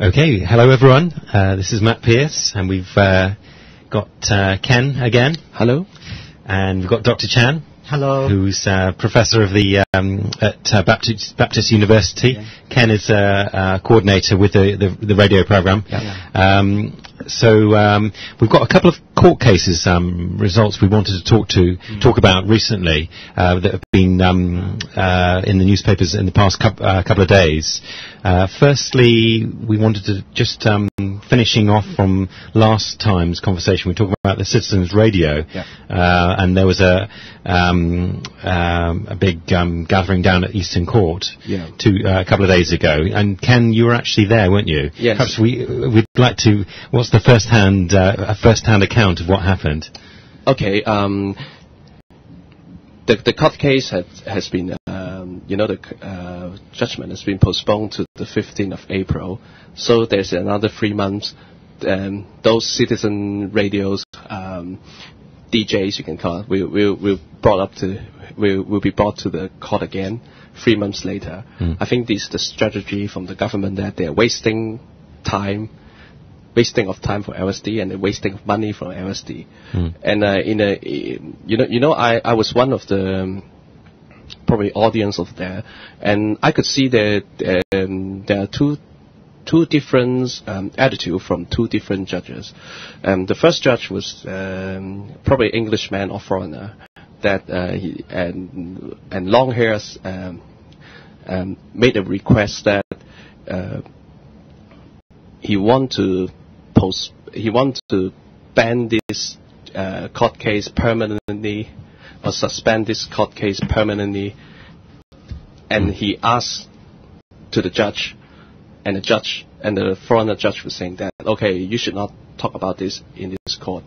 Okay, hello everyone. This is Matt Pearce, and we've got Ken again. Hello. And we've got Dr. Chan. Hello. Who's professor of the at Baptist University. Yeah. Ken is coordinator with the radio program. Yeah. So we've got a couple of court cases results we wanted to talk about recently that have been in the newspapers in the past couple of days. Firstly, we wanted to just finishing off from last time's conversation. We talked about the Citizens Radio, and there was a big gathering down at Eastern Court a couple of days ago. And Ken, you were actually there, weren't you? Yes. Perhaps we'd like to. What's the first-hand account of what happened? Okay. The court case has been, the judgment has been postponed to the 15th of April. So there's another 3 months. Those citizen radios, DJs, you can call it, will be brought to the court again 3 months later. I think this is the strategy from the government that they're wasting of time for LSD, and they're wasting money from LSD. And I was one of the probably audience of there, and I could see that there are two different attitude from two different judges. The first judge was probably Englishman or foreigner that and long hairs made a request that he want to ban this court case permanently, or suspend this court case permanently, and he asked to the judge, and the foreigner judge was saying that, okay, you should not talk about this in this court.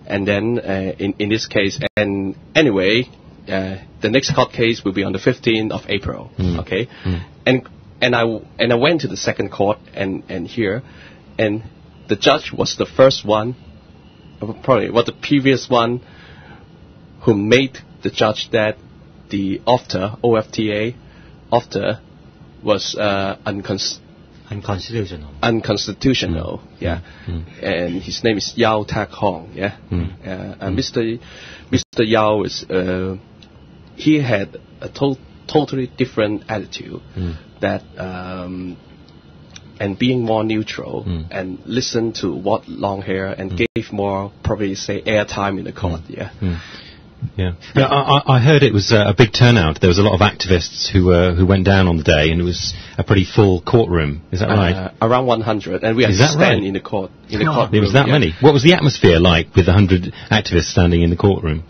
And then in this case, and anyway, the next court case will be on the 15th of April. Okay, and I went to the second court and here, and the judge was the first one, probably was the previous one, who made the judge that the OFTA was unconstitutional. Yeah. And his name is Yao Tak Hong. Yeah. And Mr. Yao is he had a totally different attitude that and being more neutral and listen to what long hair and gave more probably say airtime in the court. I heard it was a big turnout. There was a lot of activists who went down on the day, and it was a pretty full courtroom. Is that right? Around 100, and we had to stand in the court. There was that many. What was the atmosphere like with 100 activists standing in the courtroom?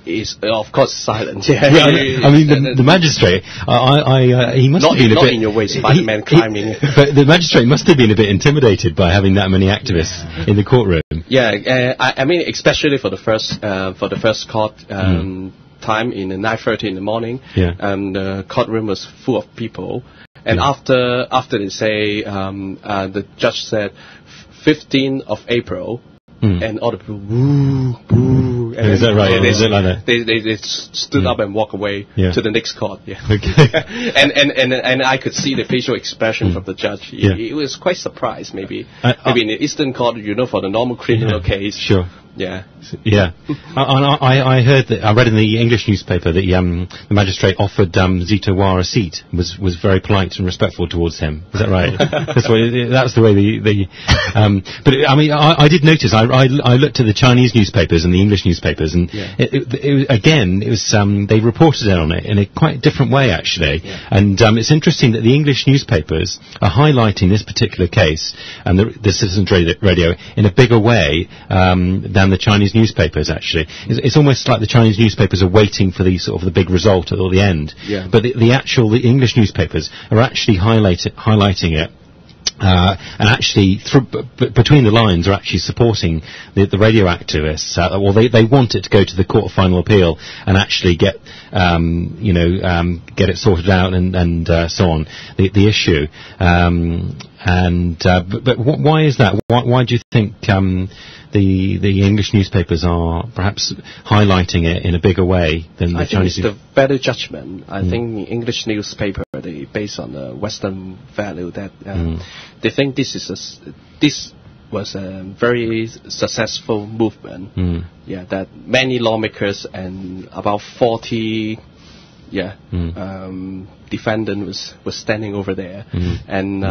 Is of course silent. I mean, the magistrate. He must have been a bit. Not in your way, Spider-Man climbing. But the magistrate must have been a bit intimidated by having that many activists in the courtroom. Yeah, I mean, especially for the first court time in 9:30 in the morning. The courtroom was full of people, and after they say the judge said 15th of April. And all the people, woo, boo. Is that right? Is it like that? They stood up and walked away to the next court. Yeah. Okay. and I could see the facial expression from the judge. He was quite surprised, maybe in the Eastern Court, for the normal criminal case. Sure. Yeah. I heard that. I read in the English newspaper that the magistrate offered Zito War a seat. Was very polite and respectful towards him. Is that right? That's the way but I mean, I did notice. I looked at the Chinese newspapers and the English newspapers, and it was they reported on it in a quite different way actually. And it's interesting that the English newspapers are highlighting this particular case and the Citizens Radio in a bigger way than the Chinese newspapers. Actually, it's almost like the Chinese newspapers are waiting for the big result at the end. But the English newspapers are actually highlighting it. And actually, between the lines, are actually supporting the radio activists. They want it to go to the Court of Final Appeal and actually get it sorted out and so on. The issue. But why is that? Why do you think the English newspapers are perhaps highlighting it in a bigger way than the Chinese? I think it's the value judgment. I think the English newspaper, they based on the Western value that they think this was a very successful movement. Yeah, that many lawmakers and about 40 defendant was standing over there, and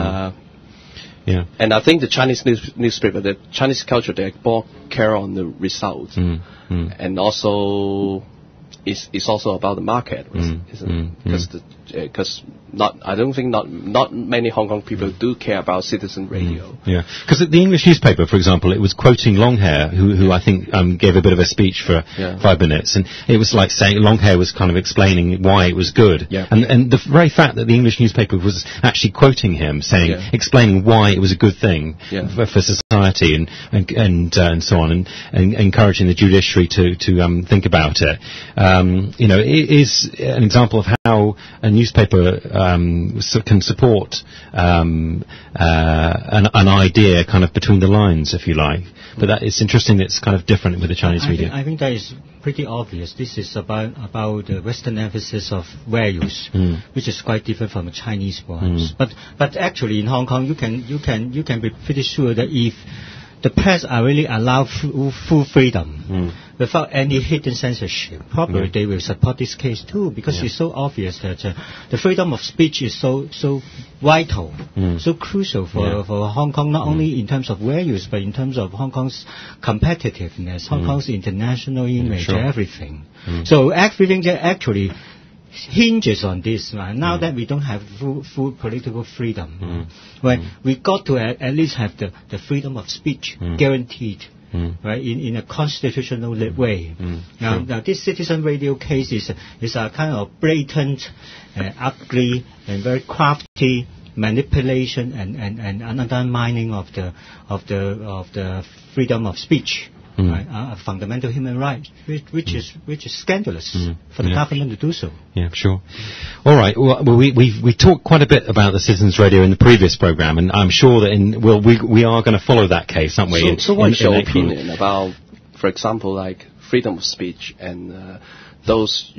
and I think the Chinese newspaper, the Chinese culture, they more care on the results, and also it's also about the market, isn't it? Because I don't think not many Hong Kong people do care about citizen radio. Yeah, because the English newspaper, for example, it was quoting Longhair, who I think gave a bit of a speech for 5 minutes, and it was like saying Longhair was kind of explaining why it was good, and the very fact that the English newspaper was actually quoting him, saying, explaining why it was a good thing for society and so on, and encouraging the judiciary to think about it. It is an example of how a newspaper can support an idea kind of between the lines, if you like. But it's interesting that it's kind of different with the Chinese media. I think that is pretty obvious. This is about the Western emphasis of values, which is quite different from the Chinese ones. But actually in Hong Kong, you can be pretty sure that if the press are really allowed full freedom without any hidden censorship, probably they will support this case too, because it's so obvious that the freedom of speech is so vital, so crucial for Hong Kong, not only in terms of values, but in terms of Hong Kong's competitiveness, Hong Kong's international image, everything. So everything that actually hinges on this. Now that we don't have full political freedom, we got to at least have the freedom of speech guaranteed, right, in a constitutional way. Now this citizen radio case is a kind of blatant, ugly, and very crafty manipulation and undermining of the freedom of speech. A fundamental human right, which is scandalous for the government to do so. Yeah, sure. All right. Well, we talked quite a bit about the Citizens Radio in the previous program, and I'm sure that we are going to follow that case, aren't we? So what's your opinion about, for example, like freedom of speech and those,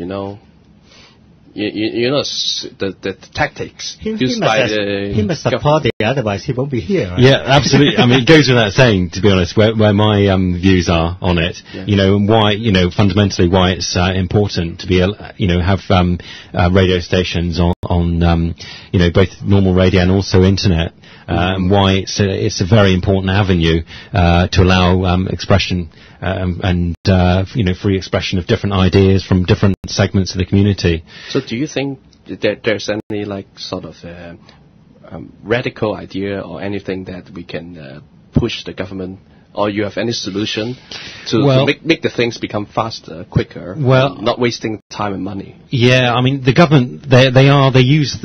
the tactics used by the... He must support it, otherwise he won't be here. Right? Yeah, absolutely. I mean, it goes without saying, to be honest, where my views are on it, and why, fundamentally why it's important to be, have radio stations on both normal radio and also internet. Why it's a very important avenue to allow expression and free expression of different ideas from different segments of the community. So do you think that there's any sort of radical idea or anything that we can push the government, or you have any solution to make the things become faster, quicker, not wasting time and money? Yeah, I mean the government they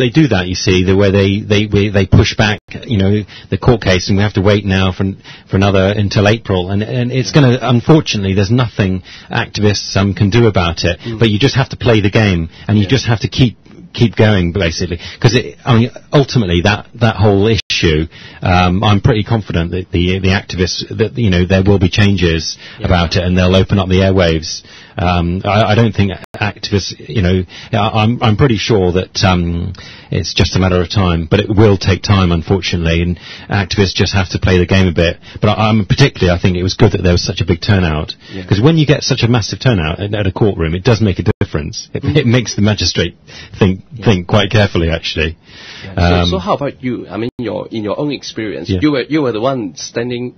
do that. You see, where they push back, the court case, and we have to wait now for another until April, and it's going to, unfortunately, there's nothing activists can do about it. But you just have to play the game, and you just have to keep going, basically, because ultimately that whole issue, I'm pretty confident that the activists, that there will be changes about it, and they'll open up the airwaves. I don't think activists, I'm pretty sure that it's just a matter of time, but it will take time, unfortunately, and activists just have to play the game a bit. But particularly, I think it was good that there was such a big turnout, because when you get such a massive turnout at a courtroom, it does make a difference. It makes the magistrate think quite carefully, actually. So how about you? I mean, in your own experience, you were the one standing,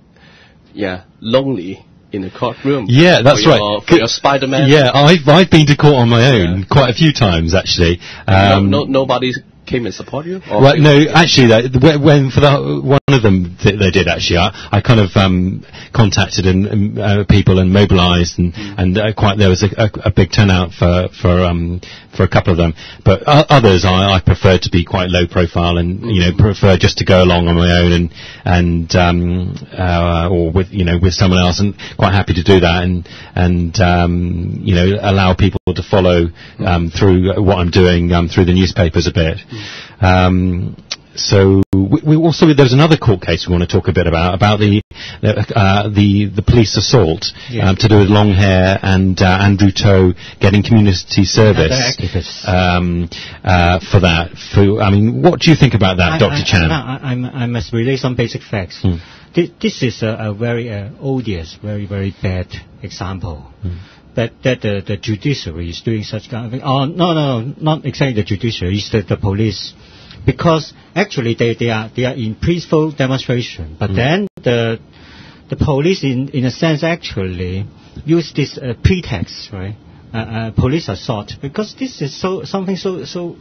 lonely in the courtroom. Yeah, that's right. For your Spider-Man. Yeah, I've been to court on my own quite a few times, actually. Nobody came and support you? Well, no, actually, when for one of them they did, actually. I kind of contacted people and mobilised, and there was a big turnout for a couple of them. But others, I prefer to be quite low profile, and prefer just to go along on my own or with someone else, and quite happy to do that, and allow people to follow through what I'm doing through the newspapers a bit. So we also there's another court case we want to talk a bit about the police assault to do with long hair and Andrew To getting community service for that. I mean, what do you think about that, Dr. Chan? I must relay some basic facts. This is a very odious, very, very bad example. That the judiciary is doing such kind of thing. Oh, no, not exactly the judiciary, it's the police. Because actually they are in peaceful demonstration, but then the police in a sense actually use this pretext, right? Police assault, because this is something so